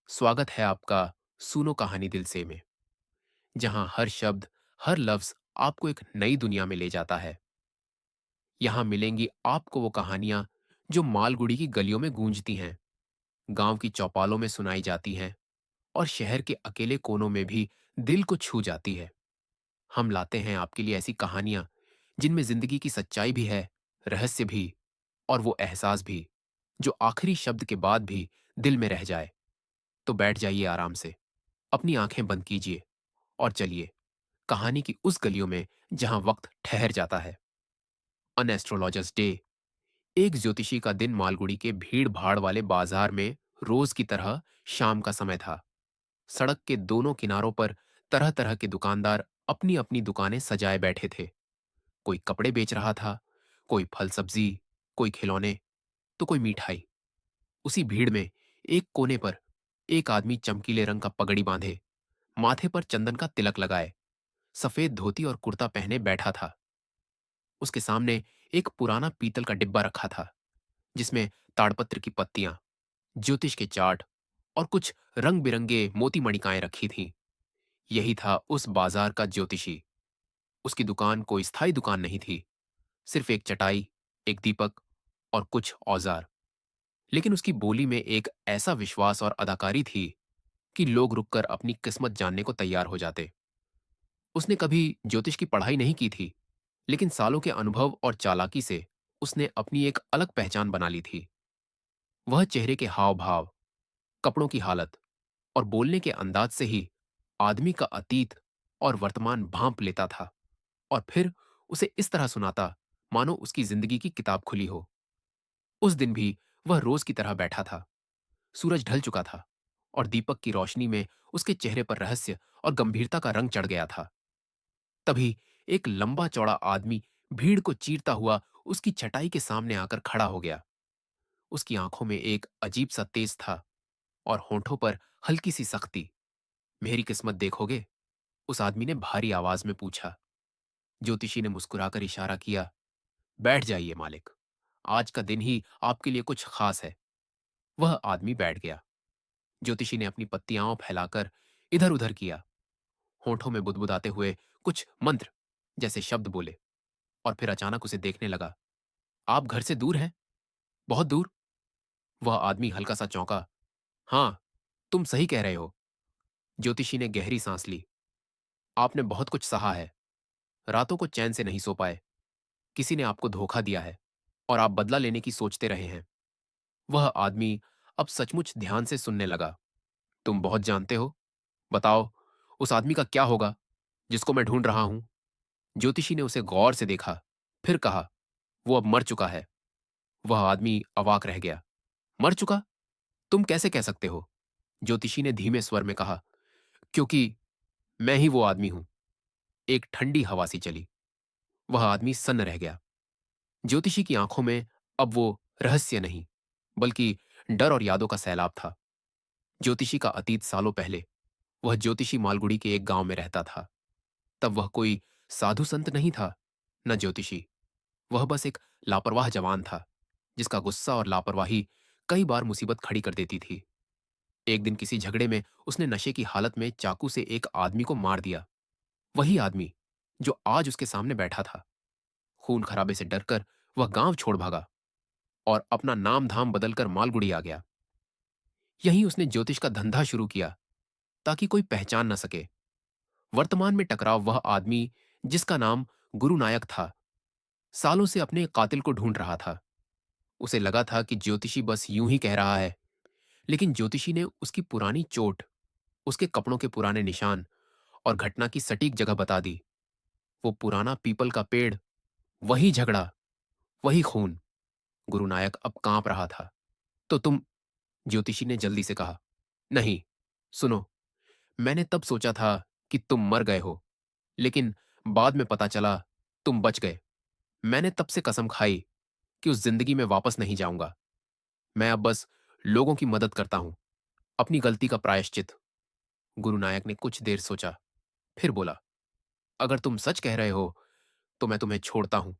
स्वागत है आपका सुनो कहानी दिल से में, जहां हर शब्द, हर लफ्ज आपको एक नई दुनिया में ले जाता है। यहां मिलेंगी आपको वो कहानियां जो मालगुड़ी की गलियों में गूंजती हैं, गांव की चौपालों में सुनाई जाती हैं और शहर के अकेले कोनों में भी दिल को छू जाती है। हम लाते हैं आपके लिए ऐसी कहानियां जिनमें जिंदगी की सच्चाई भी है, रहस्य भी, और वो एहसास भी जो आखिरी शब्द के बाद भी दिल में रह जाए। तो बैठ जाइए आराम से, अपनी आंखें बंद कीजिए और चलिए कहानी की उस गलियों में जहां वक्त ठहर जाता है। अन एस्ट्रोलॉजर्स डे, एक ज्योतिषी का दिन मालगुड़ी के भीड़ भाड़ वाले बाजार में रोज की तरह शाम का समय था। सड़क के दोनों किनारों पर तरह तरह के दुकानदार अपनी अपनी दुकानें सजाए बैठे थे। कोई कपड़े बेच रहा था, कोई फल सब्जी, कोई खिलौने, तो कोई मिठाई। उसी भीड़ में एक कोने पर एक आदमी चमकीले रंग का पगड़ी बांधे, माथे पर चंदन का तिलक लगाए, सफेद धोती और कुर्ता पहने बैठा था। उसके सामने एक पुराना पीतल का डिब्बा रखा था, जिसमें ताड़पत्र की पत्तियां, ज्योतिष के चार्ट और कुछ रंग बिरंगे मोती मणिकाएं रखी थीं। यही था उस बाजार का ज्योतिषी। उसकी दुकान कोई स्थायी दुकान नहीं थी, सिर्फ एक चटाई, एक दीपक और कुछ औजार। लेकिन उसकी बोली में एक ऐसा विश्वास और अदाकारी थी कि लोग रुककर अपनी किस्मत जानने को तैयार हो जाते। उसने कभी ज्योतिष की पढ़ाई नहीं की थी, लेकिन सालों के अनुभव और चालाकी से उसने अपनी एक अलग पहचान बना ली थी। वह चेहरे के हाव भाव, कपड़ों की हालत और बोलने के अंदाज से ही आदमी का अतीत और वर्तमान भांप लेता था, और फिर उसे इस तरह सुनाता मानो उसकी जिंदगी की किताब खुली हो। उस दिन भी वह रोज की तरह बैठा था। सूरज ढल चुका था और दीपक की रोशनी में उसके चेहरे पर रहस्य और गंभीरता का रंग चढ़ गया था। तभी एक लंबा चौड़ा आदमी भीड़ को चीरता हुआ उसकी चटाई के सामने आकर खड़ा हो गया। उसकी आंखों में एक अजीब सा तेज था और होंठों पर हल्की सी सख्ती। मेरी किस्मत देखोगे? उस आदमी ने भारी आवाज में पूछा। ज्योतिषी ने मुस्कुराकर इशारा किया। बैठ जाइए मालिक, आज का दिन ही आपके लिए कुछ खास है। वह आदमी बैठ गया। ज्योतिषी ने अपनी पत्तियां फैलाकर इधर उधर किया, होंठों में बुदबुदाते हुए कुछ मंत्र जैसे शब्द बोले, और फिर अचानक उसे देखने लगा। आप घर से दूर हैं? बहुत दूर? वह आदमी हल्का सा चौंका। हाँ, तुम सही कह रहे हो। ज्योतिषी ने गहरी सांस ली। आपने बहुत कुछ सहा है, रातों को चैन से नहीं सो पाए, किसी ने आपको धोखा दिया है और आप बदला लेने की सोचते रहे हैं। वह आदमी अब सचमुच ध्यान से सुनने लगा। तुम बहुत जानते हो, बताओ, उस आदमी का क्या होगा जिसको मैं ढूंढ रहा हूं? ज्योतिषी ने उसे गौर से देखा, फिर कहा, वो अब मर चुका है। वह आदमी अवाक रह गया। मर चुका? तुम कैसे कह सकते हो? ज्योतिषी ने धीमे स्वर में कहा, क्योंकि मैं ही वो आदमी हूं। एक ठंडी हवा सी चली। वह आदमी सन्न रह गया। ज्योतिषी की आंखों में अब वो रहस्य नहीं, बल्कि डर और यादों का सैलाब था। ज्योतिषी का अतीत सालों पहले। वह ज्योतिषी मालगुड़ी के एक गांव में रहता था। तब वह कोई साधु संत नहीं था, न ज्योतिषी। वह बस एक लापरवाह जवान था, जिसका गुस्सा और लापरवाही कई बार मुसीबत खड़ी कर देती थी। एक दिन किसी झगड़े में उसने नशे की हालत में चाकू से एक आदमी को मार दिया। वही आदमी जो आज उसके सामने बैठा था। खून खराबे से डरकर वह गांव छोड़ भागा और अपना नाम धाम बदलकर मालगुड़ी आ गया। यहीं उसने ज्योतिष का धंधा शुरू किया, ताकि कोई पहचान न सके। वर्तमान में टकराव वह आदमी जिसका नाम गुरु नायक था, सालों से अपने कातिल को ढूंढ रहा था। उसे लगा था कि ज्योतिषी बस यूं ही कह रहा है, लेकिन ज्योतिषी ने उसकी पुरानी चोट, उसके कपड़ों के पुराने निशान और घटना की सटीक जगह बता दी। वो पुराना पीपल का पेड़, वही झगड़ा, वही खून। गुरु नायक अब कांप रहा था। तो तुम? ज्योतिषी ने जल्दी से कहा। नहीं, सुनो, मैंने तब सोचा था कि तुम मर गए हो, लेकिन बाद में पता चला तुम बच गए। मैंने तब से कसम खाई कि उस जिंदगी में वापस नहीं जाऊंगा। मैं अब बस लोगों की मदद करता हूं, अपनी गलती का प्रायश्चित। गुरु नायक ने कुछ देर सोचा, फिर बोला, अगर तुम सच कह रहे हो तो मैं तुम्हें छोड़ता हूं,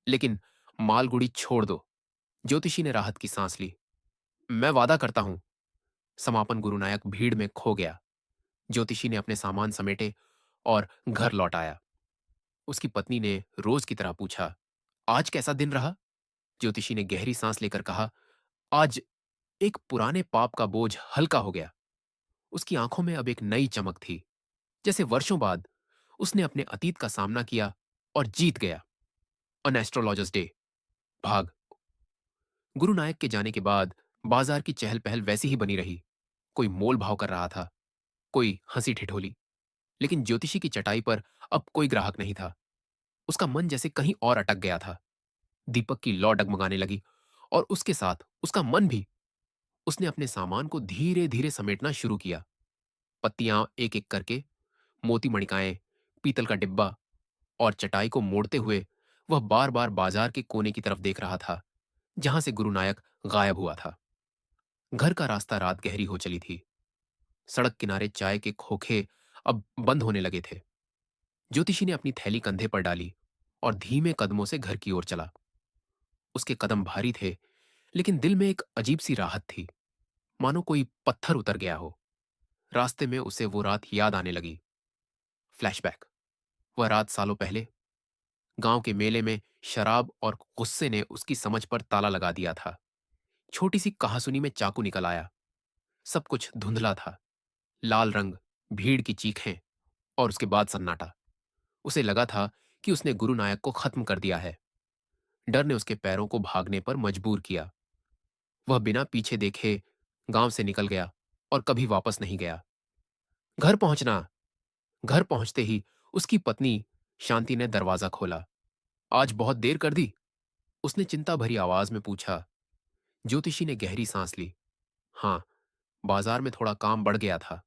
लेकिन मालगुड़ी छोड़ दो। ज्योतिषी ने राहत की सांस ली। मैं वादा करता हूं, समापन गुरुनायक भीड़ में खो गया। ज्योतिषी ने अपने सामान समेटे और घर लौट आया। उसकी पत्नी ने रोज की तरह पूछा, आज कैसा दिन रहा? ज्योतिषी ने गहरी सांस लेकर कहा, आज एक पुराने पाप का बोझ हल्का हो गया। उसकी आंखों में अब एक नई चमक थी, जैसे वर्षों बाद उसने अपने अतीत का सामना किया और जीत गया। अन एस्ट्रोलॉजर्स डे भाग। गुरु नायक के जाने के बाद बाजार की चहल पहल वैसी ही बनी रही। कोई मोल भाव कर रहा था, कोई हंसी ठिठोली। लेकिन ज्योतिषी की चटाई पर अब कोई ग्राहक नहीं था। उसका मन जैसे कहीं और अटक गया था। दीपक की लौ डगमगाने लगी और उसके साथ उसका मन भी। उसने अपने सामान को धीरे धीरे समेटना शुरू किया। पत्तियां एक एक करके, मोती मणिकाएं, पीतल का डिब्बा और चटाई को मोड़ते हुए वह बार बार बाजार के कोने की तरफ देख रहा था, जहां से गुरु नायक गायब हुआ था। घर का रास्ता रात गहरी हो चली थी। सड़क किनारे चाय के खोखे अब बंद होने लगे थे। ज्योतिषी ने अपनी थैली कंधे पर डाली और धीमे कदमों से घर की ओर चला। उसके कदम भारी थे, लेकिन दिल में एक अजीब सी राहत थी, मानो कोई पत्थर उतर गया हो। रास्ते में उसे वो रात याद आने लगी। फ्लैशबैक। वह रात सालों पहले गांव के मेले में शराब और गुस्से ने उसकी समझ पर ताला लगा दिया था। छोटी सी कहासुनी में चाकू निकल आया। सब कुछ धुंधला था। लाल रंग, भीड़ की चीखें और उसके बाद सन्नाटा। उसे लगा था कि उसने गुरु नायक को खत्म कर दिया है। डर ने उसके पैरों को भागने पर मजबूर किया। वह बिना पीछे देखे गांव से निकल गया और कभी वापस नहीं गया। घर पहुंचना। घर पहुंचते ही उसकी पत्नी शांति ने दरवाजा खोला। आज बहुत देर कर दी? उसने चिंता भरी आवाज में पूछा। ज्योतिषी ने गहरी सांस ली। हाँ, बाजार में थोड़ा काम बढ़ गया था।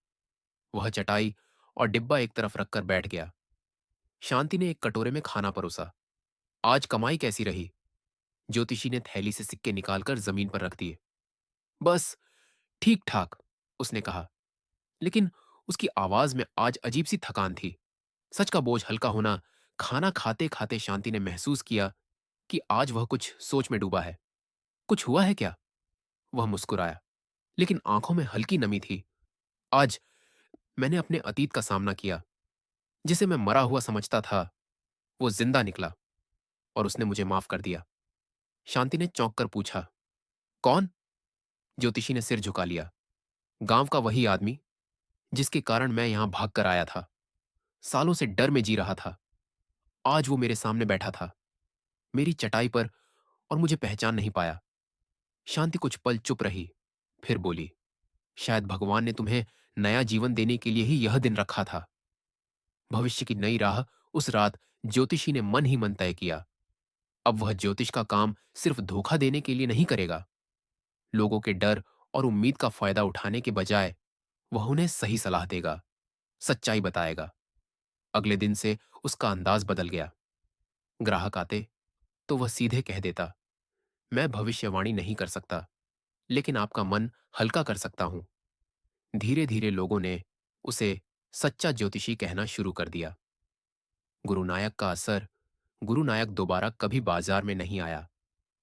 वह चटाई और डिब्बा एक तरफ रखकर बैठ गया। शांति ने एक कटोरे में खाना परोसा। आज कमाई कैसी रही? ज्योतिषी ने थैली से सिक्के निकालकर जमीन पर रख दिए। बस ठीक ठाक, उसने कहा। लेकिन उसकी आवाज में आज अजीब सी थकान थी। सच का बोझ हल्का होना। खाना खाते खाते शांति ने महसूस किया कि आज वह कुछ सोच में डूबा है। कुछ हुआ है क्या? वह मुस्कुराया, लेकिन आंखों में हल्की नमी थी। आज मैंने अपने अतीत का सामना किया। जिसे मैं मरा हुआ समझता था, वो जिंदा निकला और उसने मुझे माफ कर दिया। शांति ने चौंक कर पूछा, कौन? ज्योतिषी ने सिर झुका लिया। गांव का वही आदमी जिसके कारण मैं यहां भाग कर आया था। सालों से डर में जी रहा था। आज वो मेरे सामने बैठा था, मेरी चटाई पर, और मुझे पहचान नहीं पाया। शांति कुछ पल चुप रही, फिर बोली, शायद भगवान ने तुम्हें नया जीवन देने के लिए ही यह दिन रखा था। भविष्य की नई राह उस रात ज्योतिषी ने मन ही मन तय किया। अब वह ज्योतिष का काम सिर्फ धोखा देने के लिए नहीं करेगा। लोगों के डर और उम्मीद का फायदा उठाने के बजाय वह उन्हें सही सलाह देगा, सच्चाई बताएगा। अगले दिन से उसका अंदाज बदल गया। ग्राहक आते तो वह सीधे कह देता, मैं भविष्यवाणी नहीं कर सकता, लेकिन आपका मन हल्का कर सकता हूं। धीरे धीरे लोगों ने उसे सच्चा ज्योतिषी कहना शुरू कर दिया। गुरु नायक का असर। गुरु नायक दोबारा कभी बाजार में नहीं आया,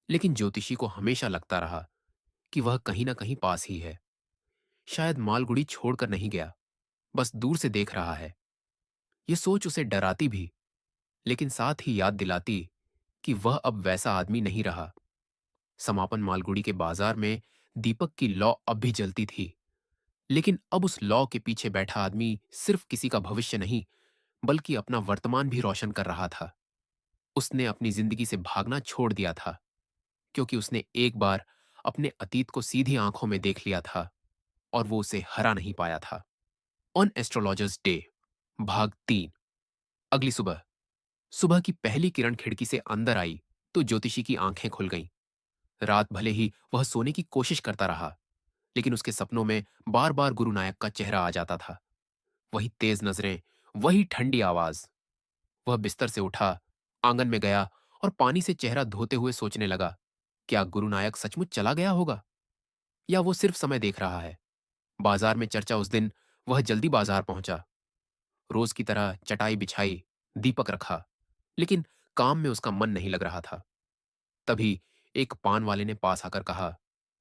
लेकिन ज्योतिषी को हमेशा लगता रहा कि वह कहीं ना कहीं पास ही है। शायद मालगुड़ी छोड़कर नहीं गया, बस दूर से देख रहा है। यह सोच उसे डराती भी, लेकिन साथ ही याद दिलाती कि वह अब वैसा आदमी नहीं रहा। समापन मालगुड़ी के बाजार में दीपक की लौ अब भी जलती थी, लेकिन अब उस लौ के पीछे बैठा आदमी सिर्फ किसी का भविष्य नहीं, बल्कि अपना वर्तमान भी रोशन कर रहा था। उसने अपनी जिंदगी से भागना छोड़ दिया था, क्योंकि उसने एक बार अपने अतीत को सीधी आंखों में देख लिया था और वो उसे हरा नहीं पाया था। ऑन एस्ट्रोलॉजर्स डे भाग 3। अगली सुबह। सुबह की पहली किरण खिड़की से अंदर आई तो ज्योतिषी की आंखें खुल गईं। रात भले ही वह सोने की कोशिश करता रहा, लेकिन उसके सपनों में बार बार गुरु नायक का चेहरा आ जाता था। वही तेज नजरें, वही ठंडी आवाज। वह बिस्तर से उठा, आंगन में गया और पानी से चेहरा धोते हुए सोचने लगा, क्या गुरु नायक सचमुच चला गया होगा, या वो सिर्फ समय देख रहा है। बाजार में चर्चा। उस दिन वह जल्दी बाजार पहुंचा। रोज की तरह चटाई बिछाई, दीपक रखा, लेकिन काम में उसका मन नहीं लग रहा था। तभी एक पान वाले ने पास आकर कहा,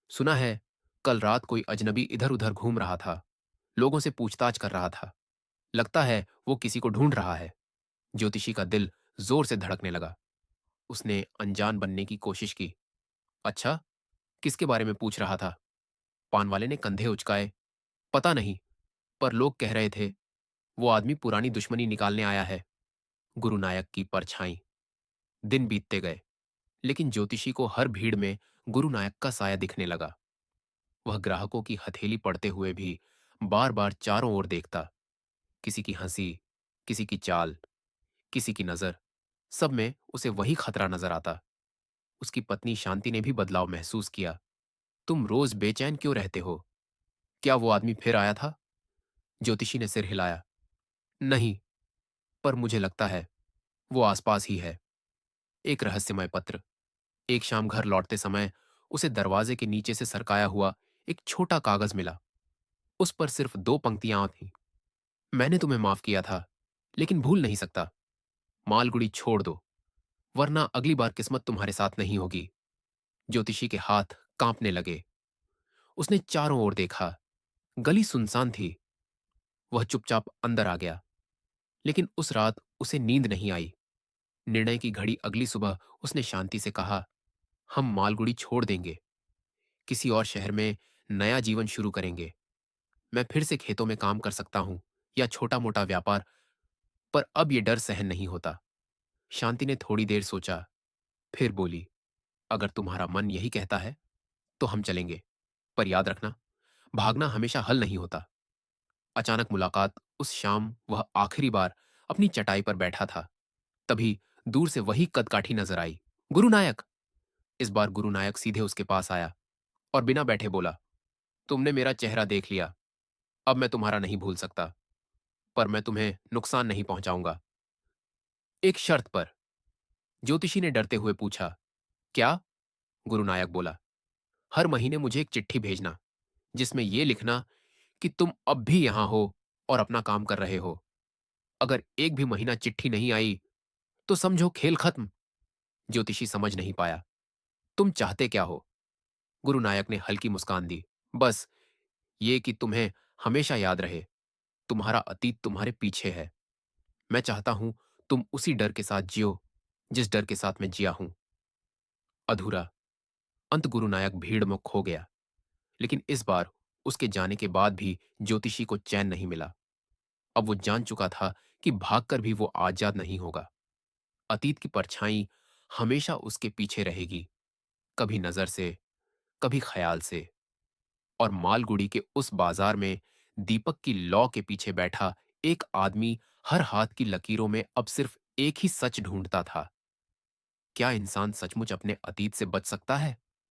सुना है कल रात कोई अजनबी इधर उधर घूम रहा था, लोगों से पूछताछ कर रहा था। लगता है वो किसी को ढूंढ रहा है। ज्योतिषी का दिल जोर से धड़कने लगा। उसने अनजान बनने की कोशिश की। अच्छा, किसके बारे में पूछ रहा था? पान वाले ने कंधे उचकाए। पता नहीं, पर लोग कह रहे थे वो आदमी पुरानी दुश्मनी निकालने आया है। गुरु नायक की परछाई। दिन बीतते गए, लेकिन ज्योतिषी को हर भीड़ में गुरु नायक का साया दिखने लगा। वह ग्राहकों की हथेली पड़ते हुए भी बार बार चारों ओर देखता। किसी की हंसी, किसी की चाल, किसी की नजर, सब में उसे वही खतरा नजर आता। उसकी पत्नी शांति ने भी बदलाव महसूस किया। तुम रोज बेचैन क्यों रहते हो? क्या वो आदमी फिर आया था? ज्योतिषी ने सिर हिलाया। नहीं, पर मुझे लगता है वो आसपास ही है। एक रहस्यमय पत्र। एक शाम घर लौटते समय उसे दरवाजे के नीचे से सरकाया हुआ एक छोटा कागज मिला। उस पर सिर्फ 2 पंक्तियां थीं। मैंने तुम्हें माफ किया था, लेकिन भूल नहीं सकता। मालगुड़ी छोड़ दो, वरना अगली बार किस्मत तुम्हारे साथ नहीं होगी। ज्योतिषी के हाथ कांपने लगे। उसने चारों ओर देखा। गली सुनसान थी। वह चुपचाप अंदर आ गया। लेकिन उस रात उसे नींद नहीं आई। निर्णय की घड़ी अगली सुबह उसने शांति से कहा, हम मालगुड़ी छोड़ देंगे, किसी और शहर में नया जीवन शुरू करेंगे। मैं फिर से खेतों में काम कर सकता हूं, या छोटा मोटा व्यापार, पर अब यह डर सहन नहीं होता। शांति ने थोड़ी देर सोचा, फिर बोली, अगर तुम्हारा मन यही कहता है तो हम चलेंगे, पर याद रखना, भागना हमेशा हल नहीं होता। अचानक मुलाकात। उस शाम वह आखिरी बार अपनी चटाई पर बैठा था। तभी दूर से वही कदकाठी नजर आई। गुरु नायक! इस बार गुरु नायक सीधे उसके पास आया और बिना बैठे बोला, तुमने मेरा चेहरा देख लिया। अब मैं तुम्हारा नहीं भूल सकता, पर मैं तुम्हें नुकसान नहीं पहुंचाऊंगा। एक शर्त पर। ज्योतिषी ने डरते हुए पूछा। क्या? गुरु नायक बोला, हर महीने मुझे एक चिट्ठी भेजना, जिसमें यह लिखना कि तुम अब भी यहां हो और अपना काम कर रहे हो। अगर एक भी महीना चिट्ठी नहीं आई तो समझो खेल खत्म। ज्योतिषी समझ नहीं पाया। तुम चाहते क्या हो? गुरु नायक ने हल्की मुस्कान दी। बस ये कि तुम्हें हमेशा याद रहे, तुम्हारा अतीत तुम्हारे पीछे है। मैं चाहता हूं तुम उसी डर के साथ जियो जिस डर के साथ मैं जिया हूं। अधूरा। अंत गुरु नायक भीड़ में खो गया। लेकिन इस बार उसके जाने के बाद भी ज्योतिषी को चैन नहीं मिला। अब वो जान चुका था कि भागकर भी वो आजाद नहीं होगा। अतीत की परछाई हमेशा उसके पीछे रहेगी, कभी नजर से, कभी ख्याल से। और मालगुड़ी के उस बाजार में दीपक की लौ के पीछे बैठा एक आदमी हर हाथ की लकीरों में अब सिर्फ एक ही सच ढूंढता था। क्या इंसान सचमुच अपने अतीत से बच सकता है?